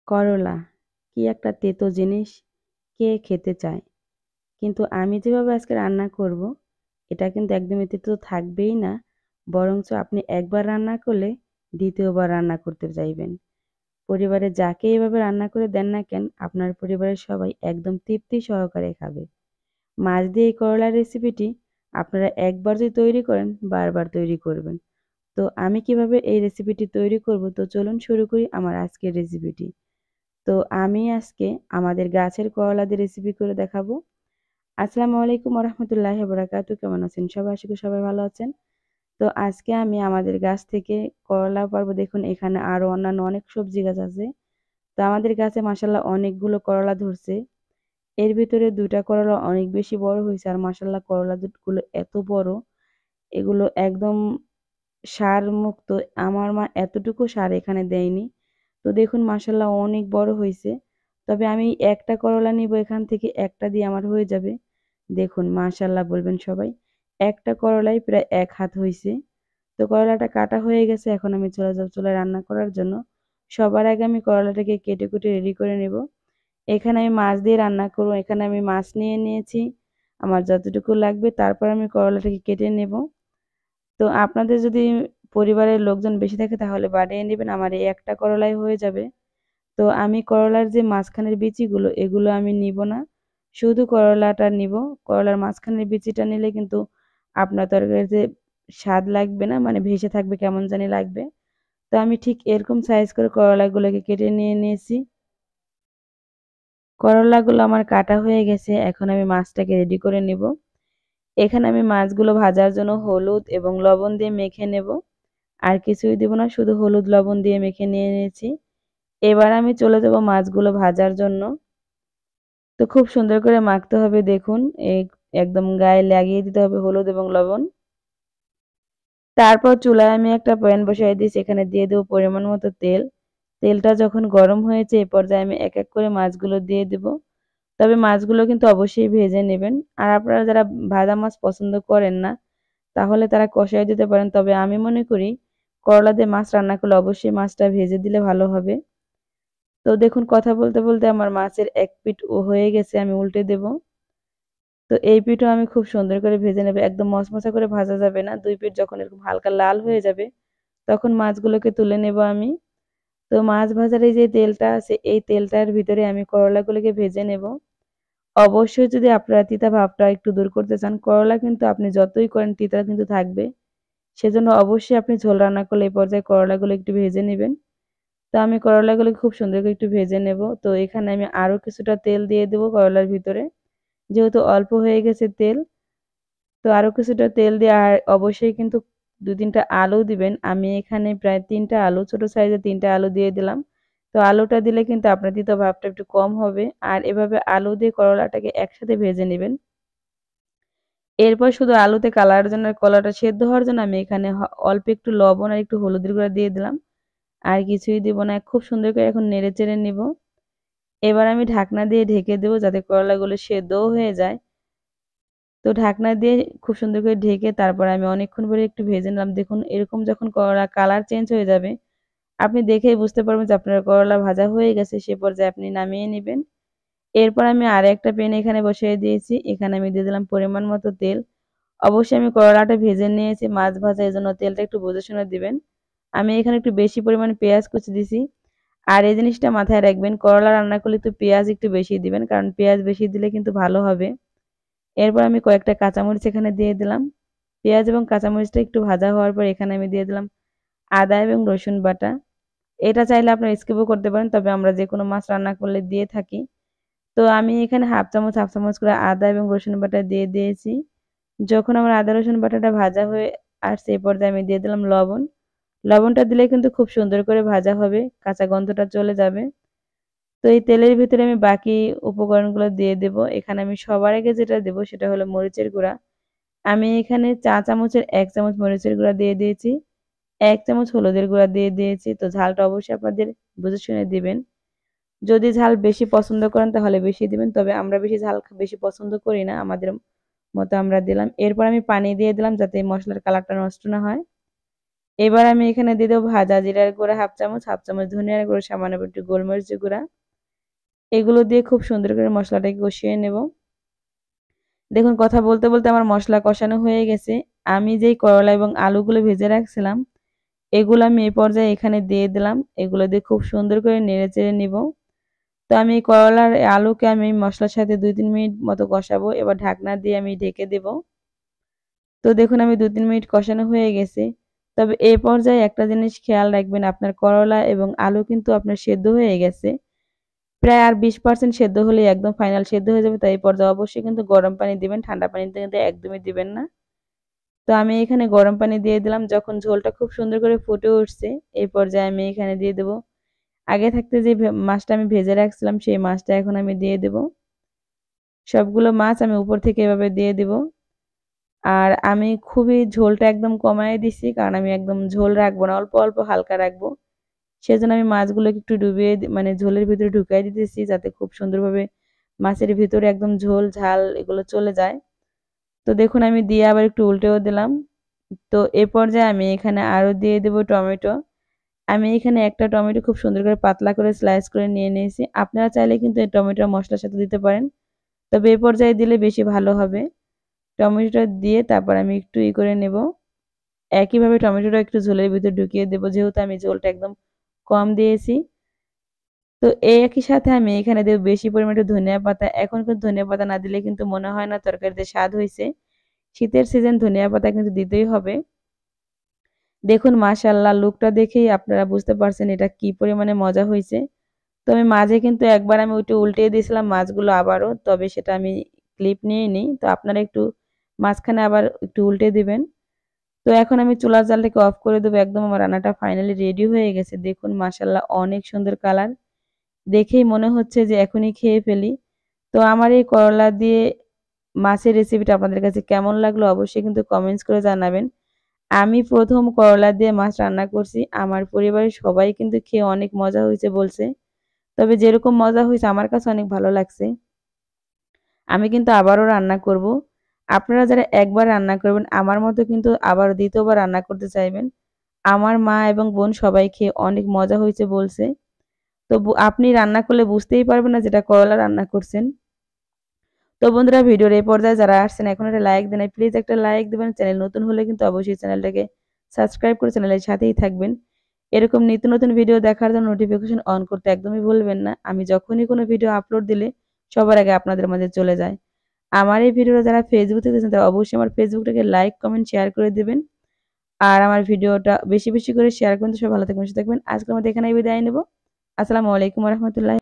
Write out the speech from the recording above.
করলা কি একটা তেতো জিনিস, কে খেতে চায়? কিন্তু আমি যেভাবে আজকে রান্না করব, এটা কিন্তু একদমই তেতো থাকবেই না। বরঞ্চ আপনি একবার রান্না করলে দ্বিতীয়বার রান্না করতে চাইবেন। পরিবারে যাকে এভাবে রান্না করে দেন না কেন, আপনার পরিবারের সবাই একদম তৃপ্তি সহকারে খাবে। মাছ দিয়ে এই করলার রেসিপিটি আপনারা একবার যদি তৈরি করেন, বারবার তৈরি করবেন। তো আমি কিভাবে এই রেসিপিটি তৈরি করব, তো চলুন শুরু করি আমার আজকের রেসিপিটি। তো আমি আজকে আমাদের গাছের করলা দিয়ে রেসিপি করে দেখাবো। আসসালামু আলাইকুম ওয়া বারাকাতুহু। কেমন আছেন সবাই? আশা করি সবাই ভালো আছেন। তো আজকে আমি আমাদের গাছ থেকে করলা পারবো। দেখুন এখানে আরো অন্যান্য অনেক সবজি গাছ আছে। তো আমাদের গাছে মাশাআল্লাহ অনেকগুলো করলা ধরছে। এর ভিতরে ২ টা করলা অনেক বেশি বড় হইছে। আর মাশাআল্লাহ করলা গুলো এত বড়, এগুলো একদম সার মুক্ত। আমার মা এতটুকু সার এখানে দেয়নি। তো দেখুন মাশাআল্লাহ অনেক বড় হইছে। তবে আমি একটা করলা নিবো এখান থেকে, একটা দিয়ে আমার হয়ে যাবে। দেখুন মাশাআল্লাহ বলবেন সবাই। একটা করলাই প্রায় ১ হাত হইছে। তো করলাটা কাটা হয়ে গেছে। এখন আমি চলে যাব চুলায় রান্না করার জন্য। সবার আগে আমি করলাটাকে কেটে কুটে রেডি করে নেব। এখানে আমি মাছ দিয়ে রান্না করব। এখানে আমি মাছ নিয়ে নিয়েছি। আমার যতটুকু লাগবে, তারপর আমি করলাটাকে কেটে নেব। তো আপনাদের যদি পরিবারের লোকজন বেশি থাকে তাহলে বাড়িয়ে নিবেন। আমার এই একটা করলাই হয়ে যাবে। তো আমি করলার যে মাঝখানের বিচিগুলো, এগুলো আমি নিব না। শুধু করলাটা নিব। করলার মাঝখানের বিচিটা নিলে কিন্তু আপনার তরকারিতে স্বাদ লাগবে না, মানে ভেসে থাকবে কেমন জানি লাগবে। তো আমি ঠিক এরকম সাইজ করে করলাগুলোকে কেটে নিয়ে নিয়েছি। করলাগুলো আমার কাটা হয়ে গেছে। এখন আমি মাছটাকে রেডি করে নিব। এখানে আমি মাছগুলো ভাজার জন্য হলুদ এবং লবণ দিয়ে মেখে নেব। আর কিছুই দিব না, শুধু হলুদ লবণ দিয়ে মেখে নিয়ে নিয়েছি। এবার আমি চলে যাব মাছগুলো ভাজার জন্য। তো খুব সুন্দর করে মাখতে হবে, দেখুন এই একদম গায়ে লাগিয়ে দিতে হবে হলুদ এবং লবণ। তারপর চুলায় আমি একটা প্যান বসিয়ে দিয়েছি, এখানে দিয়ে দেবো পরিমাণ মতো তেল। তেলটা যখন গরম হয়েছে এ পর্যায়ে আমি এক এক করে মাছগুলো দিয়ে দেব। তবে মাছগুলো কিন্তু অবশ্যই ভেজে নেবেন। আর আপনারা যারা ভাজা মাছ পছন্দ করেন না, তাহলে তারা কষায় দিতে পারেন। তবে আমি মনে করি করলা দিয়ে মাছ রান্না করলে অবশ্যই মাছটা ভেজে দিলে ভালো হবে। তো দেখুন কথা বলতে বলতে আমার মাছের এক পিঠ হয়ে গেছে, আমি উল্টে দেব। তো এই পিঠও আমি খুব সুন্দর করে ভেজে নেব। একদম মচমচা করে ভাজা যাবে না। ২ পিঠ যখন এরকম হালকা লাল হয়ে যাবে, তখন মাছগুলোকে তুলে নেব আমি। তো মাছ ভাজার এই যে তেলটা আছে, এই তেলটার ভিতরে আমি করলাগুলোকে ভেজে নেব। অবশ্যই যদি আপনারা তিতা ভাবটা একটু দূর করতে চান, করলা কিন্তু আপনি যতই করেন তিতা কিন্তু থাকবে। সেজন্য অবশ্যই আপনি ঝোল রান্না করলে এই পর্যায়ে করলাগুলো একটু ভেজে নেবেন। তো আমি করলাগুলো খুব সুন্দর করে একটু ভেজে নেব। তো এখানে আমি আরো কিছুটা তেল দিয়ে দেব করলার ভিতরে। যেহেতু অল্প হয়ে গেছে তেল, তো আরো কিছুটা তেল দিয়ে আর অবশ্যই কিন্তু ২-৩ টা আলু দিবেন। আমি এখানে প্রায় ৩ টা আলু, ছোট সাইজের ৩ টা আলু দিয়ে দিলাম। তো আলুটা দিলে কিন্তু আপনার তিতা ভাবটা একটু কম হবে। আর এভাবে আলু দিয়ে করলাটাকে একসাথে ভেজে নিবেন। এরপর শুধু আলুতে কালারের জন্য, কলাটা সেদ্ধ হওয়ার জন্য আমি এখানে অল্প একটু লবণ আর একটু হলুদের গুঁড়া দিয়ে দিলাম। আর কিছুই দিব না। খুব সুন্দর করে এখন নেড়ে চেড়ে নিব। এবার আমি ঢাকনা দিয়ে ঢেকে দেবো যাতে করলাগুলো সেদ্ধও হয়ে যায়। তো ঢাকনা দিয়ে খুব সুন্দর করে ঢেকে তারপর আমি অনেকক্ষণ পরে একটু ভেজে নিলাম। দেখুন এরকম যখন করলা কালার চেঞ্জ হয়ে যাবে, আপনি দেখেই বুঝতে পারবেন যে আপনার করলা ভাজা হয়ে গেছে। সে পর্যায়ে আপনি নামিয়ে নিবেন। এরপর আমি আরেকটা প্যান এখানে বসিয়ে দিয়েছি। এখানে আমি দিয়ে দিলাম পরিমাণ মতো তেল। অবশ্যই আমি করলাটা ভেজে নিয়েছি মাছ ভাজা, এজন্য তেলটা একটু বুঝে শুনে দিবেন। আমি এখানে একটু বেশি পরিমাণে পেঁয়াজ কুচি দিছি। আর এই জিনিসটা মাথায় রাখবেন, করলা রান্না করলে একটু পেঁয়াজ একটু বেশি দিবেন, কারণ পেঁয়াজ বেশি দিলে কিন্তু ভালো হবে। এরপর আমি কয়েকটা কাঁচামরিচ এখানে দিয়ে দিলাম। পেঁয়াজ এবং কাঁচামরিচটা একটু ভাজা হওয়ার পর এখানে আমি দিয়ে দিলাম আদা এবং রসুন বাটা। এটা চাইলে আপনারা স্কিপও করতে পারেন, তবে আমরা যেকোনো মাছ রান্না করলে দিয়ে থাকি। তো আমি এখানে হাফ চামচ করে আদা এবং রসুন বাটা দিয়ে দিয়েছি। যখন আমার আদা রসুন বাটাটা ভাজা হয়ে আসছে এ পর্যায়ে আমি দিয়ে দিলাম লবণ। লবণটা দিলে কিন্তু খুব সুন্দর করে ভাজা হবে, কাঁচা গন্ধটা চলে যাবে। তো এই তেলের ভিতরে আমি বাকি উপকরণগুলো দিয়ে দেব। এখানে আমি সবার আগে যেটা দেব সেটা হলো মরিচের গুঁড়া। আমি এখানে চা চামচের ১ চামচ মরিচের গুঁড়া দিয়ে দিয়েছি। ১ চামচ হলুদের গুঁড়া দিয়ে দিয়েছি। তো ঝালটা অবশ্যই আপনাদের বুঝে শুনে দিবেন। যদি ঝাল বেশি পছন্দ করেন তাহলে বেশি দিবেন। তবে আমরা বেশি ঝাল বেশি পছন্দ করি না। আমাদের মতো আমরা দিলাম। এরপর আমি পানি দিয়ে দিলাম যাতে মসলার কালারটা নষ্ট না হয়। এবার আমি এখানে দিয়ে দেবো ভাজা জিরার গুঁড়া হাফ চামচ ধনিয়ার গুঁড়ো, সামান্য একটু গোলমরিচের গুঁড়া। এগুলো দিয়ে খুব সুন্দর করে মশলাটাকে কষিয়ে নেব। দেখুন কথা বলতে বলতে আমার মশলা কষানো হয়ে গেছে। আমি যেই করলা এবং আলুগুলো ভেজে রাখছিলাম এগুলো আমি এই পর্যায়ে এখানে দিয়ে দিলাম। এগুলো দিয়ে খুব সুন্দর করে নেড়েচেড়ে নিব। তো আমি এই করলার আলুকে আমি মশলার সাথে 2-3 মিনিট মতো কষাবো। এবার ঢাকনা দিয়ে আমি ঢেকে দেব। তো দেখুন আমি 2-3 মিনিট কষানো হয়ে গেছে। তবে এই পর্যায়ে একটা জিনিস খেয়াল রাখবেন, আপনার করলা এবং আলু কিন্তু আপনার সেদ্ধ হয়ে গেছে। প্রায় আর 20% সেদ্ধ হলেই একদম ফাইনাল সেদ্ধ হয়ে যাবে। তাই এই পর্যায়ে অবশ্যই কিন্তু গরম পানি দিবেন, ঠান্ডা পানিতে কিন্তু একদমই দিবেন না। তো আমি এখানে গরম পানি দিয়ে দিলাম। যখন ঝোলটা খুব সুন্দর করে ফুটে উঠছে এই পর্যায়ে আমি এখানে দিয়ে দেব আগে থাকতে যে মাছটা আমি ভেজে রাখছিলাম সেই মাছটা এখন আমি দিয়ে দেব। সবগুলো মাছ আমি উপর থেকে এভাবে দিয়ে দেব। আর আমি খুবই ঝোলটা একদম কমায় দিছি, কারণ আমি একদম ঝোল রাখবো না, অল্প অল্প হালকা রাখবো। সেজন্য আমি মাছগুলোকে একটু ডুবিয়ে মানে ঝোলের ভিতরে ঢুকাই দিতেছি, যাতে খুব সুন্দরভাবে মাছের ভিতরে একদম ঝোল ঝাল এগুলো চলে যায়। তো দেখুন আমি দিয়ে আবার একটু উল্টেও দিলাম। তো এ পর্যায়ে আমি এখানে আরো দিয়ে দেব টমেটো। আমি এখানে একটা টমেটো খুব সুন্দর করে পাতলা করে স্লাইস করে নিয়ে নিয়েছি। আপনারা চাইলে কিন্তু এই টমেটো মশলার সাথে দিতে পারেন, তবে এই পর্যায়ে দিলে বেশি ভালো হবে। টমেটোটা দিয়ে তারপর আমি একটু করে নেব। একইভাবে টমেটোটা একটু ঝোলের ভিতরে ঢুকিয়ে দেব, যেহেতু আমি ঝোলটা একদম কম দিয়েছি। তো একই সাথে আমি এখানে দেব বেশি পরিমাণে ধনিয়া পাতা। এখন কিন্তু ধনিয়া পাতা না দিলে কিন্তু মনে হয় না তরকারিতে স্বাদ হয়েছে। শীতের সিজন ধনিয়া পাতা কিন্তু দিতেই হবে। দেখুন মাশাআল্লাহ লুকটা দেখেই আপনারা বুঝতে পারছেন এটা কি পরিমাণে মজা হয়েছে। তো আমি মাঝে কিন্তু একবার আমি ওইটা উল্টিয়ে দিয়েছিলাম মাছগুলো আবারও, তবে সেটা আমি ক্লিপ নিয়ে নিই। তো আপনারা একটু মাঝখানে আবার একটু উল্টে দিবেন। তো এখন আমি চুলার জালটাকে অফ করে দেবো। একদম আমার রান্নাটা ফাইনালি রেডি হয়ে গেছে। দেখুন মাশাআল্লাহ অনেক সুন্দর কালার। দেখেই মনে হচ্ছে যে এখনই খেয়ে ফেলি। তো আমার এই করলা দিয়ে মাছের রেসিপিটা আপনাদের কাছে কেমন লাগলো অবশ্যই কিন্তু কমেন্টস করে জানাবেন। আমি ১ম করলা দিয়ে মাছ রান্না করছি। আমার পরিবারের সবাই কিন্তু খেয়ে অনেক মজা হয়েছে বলছে। তবে যেরকম মজা হয়েছে আমার কাছে অনেক ভালো লাগছে। আমি কিন্তু আবারও রান্না করব। আপনারা যারা একবার রান্না করবেন আমার মতো কিন্তু আবার দ্বিতীয়বার রান্না করতে চাইবেন। আমার মা এবং বোন সবাই খেয়ে অনেক মজা হয়েছে বলছে। তো আপনি রান্না করলে বুঝতেই পারবেন না যেটা করলা রান্না করছেন। তো বন্ধুরা ভিডিওর এই পর্যায়ে যারা আসছেন এখন একটা লাইক দেন, প্লিজ একটা লাইক দিবেন। চ্যানেল নতুন হলে কিন্তু অবশ্যই চ্যানেলটাকে সাবস্ক্রাইব করে চ্যানেলের সাথেই থাকবেন। এরকম নিত্য নতুন ভিডিও দেখার জন্য নোটিফিকেশন অন করতে একদমই ভুলবেন না। আমি যখনই কোনো ভিডিও আপলোড দিলে সবার আগে আপনাদের মাঝে চলে যায়। আমার এই ভিডিওটা যারা ফেসবুক থেকে দেখছেন তারা অবশ্যই আমার ফেসবুকটাকে লাইক, কমেন্ট, শেয়ার করে দিবেন। আর আমার ভিডিওটা বেশি বেশি করে শেয়ার করুন। তো সবাই ভালো থাকবেন, সুস্থ থাকবেন। আজকের মতো এখানেই বিদায় নেব। আসসালামু আলাইকুম ওয়া রাহমাতুল্লাহি।